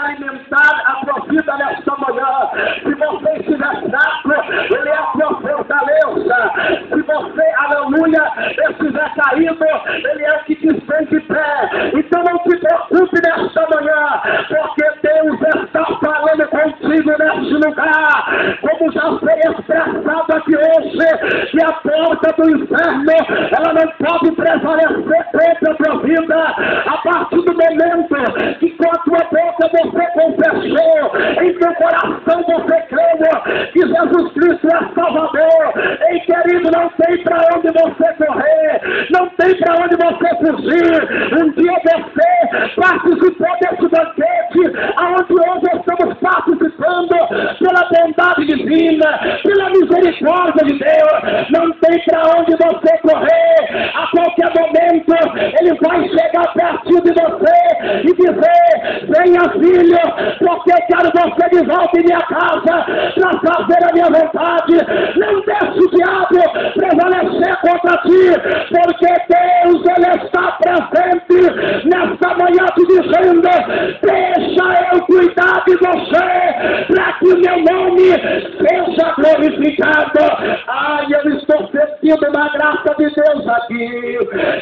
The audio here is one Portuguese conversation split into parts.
alimentar a tua vida nesta manhã. Se você estiver fraco, Ele é a tua fortaleza. Se você, aleluia, estiver caído, Ele é o que te estende de pé. Então não te preocupe nesta manhã, porque Deus está falando contigo neste lugar. Como já foi expressado aqui hoje, que a porta do inferno, ela não pode prevalecer contra a tua vida. A partir do momento que com a tua boca você confessou, em teu coração você creu que Jesus Cristo é Salvador. Ei, querido, não tem para onde você correr, não tem para onde você fugir. Um dia você participou desse banquete, aonde hoje estamos participando pela bondade divina, pela misericórdia de Deus. Não tem para onde você correr. A qualquer momento Ele vai chegar pertinho de você e dizer: venha, filho, porque quero você de volta em minha casa para fazer a minha vontade. Não deixe o diabo prevalecer contra ti, porque Deus, Ele está presente nesta manhã te dizendo: deixa eu cuidar de você, para que o meu nome seja glorificado. Ai, eu estou sentindo uma graça de Deus aqui.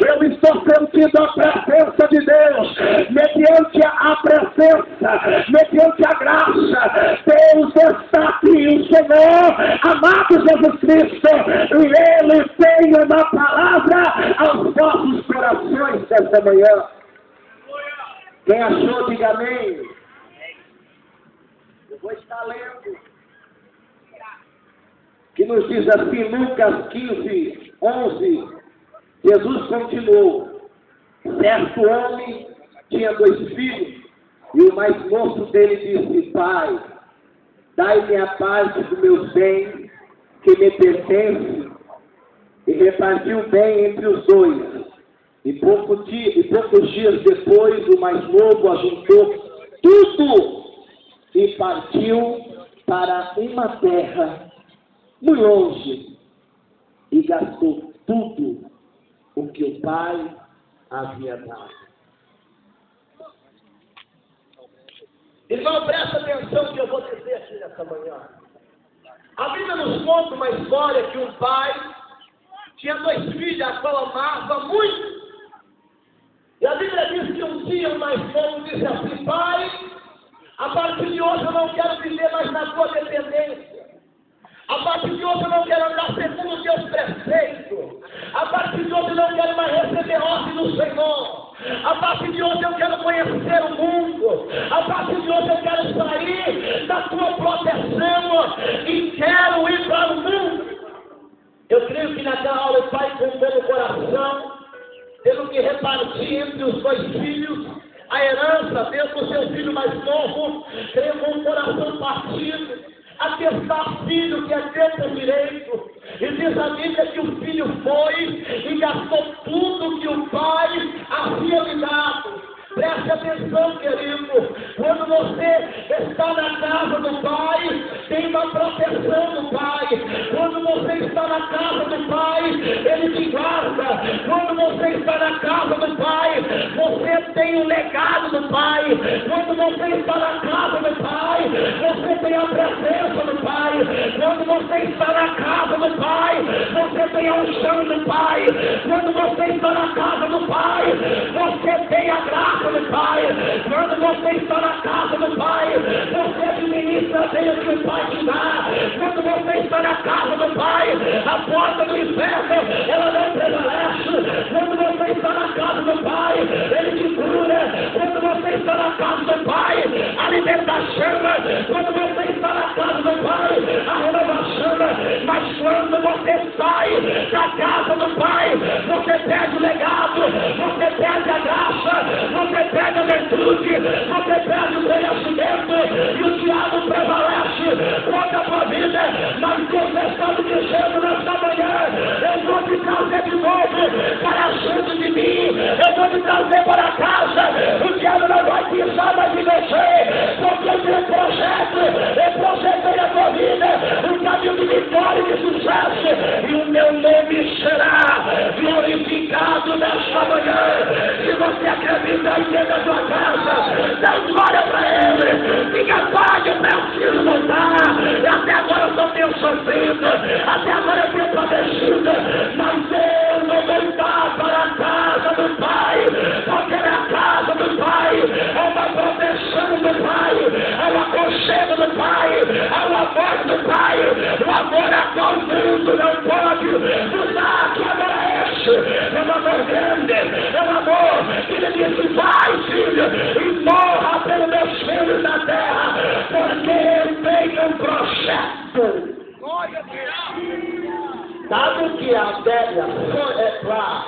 Eu estou sentindo a presença de Deus. Mediante a presença, mediante a graça, Deus está aqui. O Senhor, amado Jesus Cristo, e Ele tem uma palavra aos vossos corações desta manhã. Quem achou, diga amém. Eu vou estar lendo, que nos diz assim, Lucas 15, 11, Jesus continuou: certo homem tinha 2 filhos, e o mais moço dele disse: pai, dai-me a parte dos meus bens que me pertence. E repartiu bem entre os 2. E poucos dias depois, o mais novo ajuntou tudo e partiu para uma terra muito longe e gastou tudo o que o pai havia dado. Irmão, presta atenção que eu vou dizer aqui nessa manhã. A Bíblia nos conta uma história que um pai tinha 2 filhos, a qual amava muito. E a Bíblia diz que um dia o mais novo disse assim: pai, a partir de hoje eu não quero viver mais na tua dependência. A partir de hoje eu não quero andar segundo os teus preceitos. A partir de hoje eu não quero mais receber ordem do Senhor. A partir de hoje eu quero conhecer o mundo. A partir de hoje eu quero sair da tua proteção e quero ir para o mundo. Eu creio que naquela hora o pai contou no coração, tendo que repartir entre os 2 filhos a herança dentro do seu filho mais novo, creio com o coração partido, atestar filho que é dentro direito. E diz a Bíblia que o filho foi e gastou tudo que o pai havia lhe dado. Preste atenção, querido. Quando você está na casa do Pai, tem uma proteção do Pai. Quando você está na casa do Pai, Ele te guarda. Quando você está na casa do Pai, você tem o legado do Pai. Quando você está na casa do Pai, você tem a presença do Pai. Quando você está na casa do Pai, você tem a unção do Pai. Quando você está na casa do Pai, você tem a graça do Pai. Quando você está na casa do Pai, você administra bem o que o Pai te dá. Quando você está na casa do Pai, a porta do inferno, ela não prevalece. Quando você está na casa do Pai, Ele te cura. Quando você está na casa do Pai, a libertação. Quando você está na casa do Pai, a renovação. Mas quando você sai da casa do Pai, você perde o legado, você perde a graça, você perde a virtude, você perde o conhecimento e o diabo prevalece contra a tua vida. Mas você está me dizendo nesta manhã: eu vou te trazer de novo para junto de mim, eu vou te trazer para casa. O diabo não vai pisar mais em você, porque eu tenho projeto, eu projetei a tua vida, um caminho de vitória e de sucesso, e o meu nome será glorificado nesta manhã. Se você acredita aí dentro da tua casa, dá glória para Ele. padecido, até agora eu tenho padecido, mas eu vou voltar para a casa do Pai, porque a casa do Pai é uma proteção do Pai, é o aconchego do Pai, é o amor do Pai, o amor a qual o mundo não pode usar. Que amor é esse? É um amor grande, é um amor que ele disse: vai, filho, e morra pelos meus filhos na terra, porque eu tenho um projeto. Dado que a velha só é pra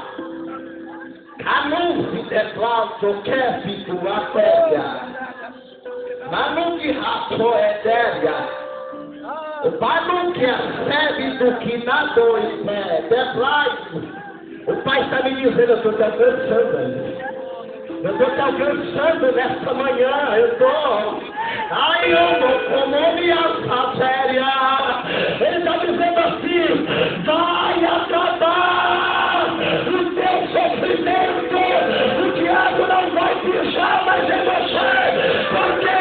anúncio é claro que é fico a velha, mas não que rato é velha. O pai não quer sede do que na dor é verdade. O pai está me dizendo: eu estou te alcançando. Eu estou te alcançando nesta manhã. Eu estou. Ai, eu vou como minha séria. Ele está dizendo assim: vai acabar o teu sofrimento. O diabo não vai pisar mais em você, porque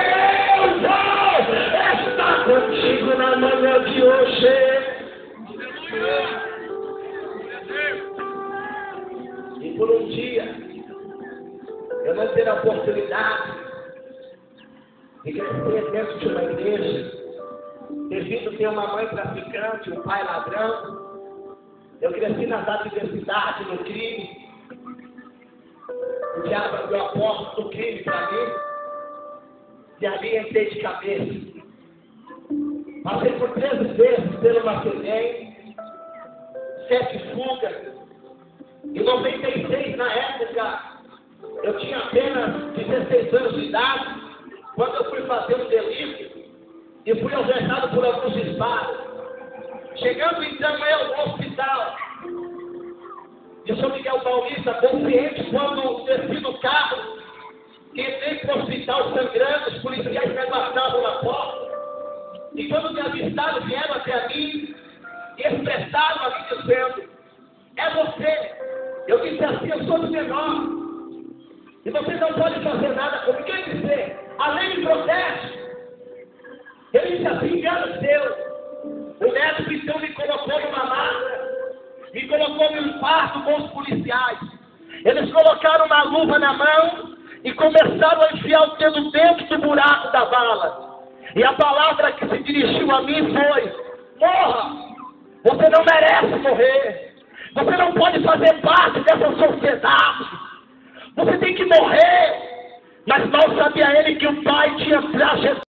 eu vou estar contigo na manhã de hoje. E por um dia eu não ter a oportunidade de crescer dentro de uma igreja, devido ter uma mãe traficante, um pai ladrão. Eu cresci nas adversidades, no crime. O diabo abriu a porta do crime para mim, e ali entrei de cabeça. Passei por 13 vezes pelo Macedém, 7 fugas. Em 96, na época, eu tinha apenas 16 anos de idade, quando eu fui fazer um delito e fui alvejado por alguns disparos. Chegando então eu no hospital de São Miguel Paulista, consciente, quando desci do carro, entrei para o hospital sangrando, os policiais me aguardavam na porta, e quando me avistaram, vieram até mim e expressaram a mim dizendo: é você. Eu disse assim: eu sou de menor, e você não pode fazer nada comigo. Quem disse? A lei me protege. Ele disse assim: engano seu. O médico então me colocou numa maca, me colocou num quarto com os policiais. Eles colocaram uma luva na mão e começaram a enfiar o dedo dentro do buraco da bala. E a palavra que se dirigiu a mim foi: morra! Você não merece morrer. Você não pode fazer parte dessa sociedade. Você tem que morrer. Mas mal sabia ele que o Pai tinha trajetória.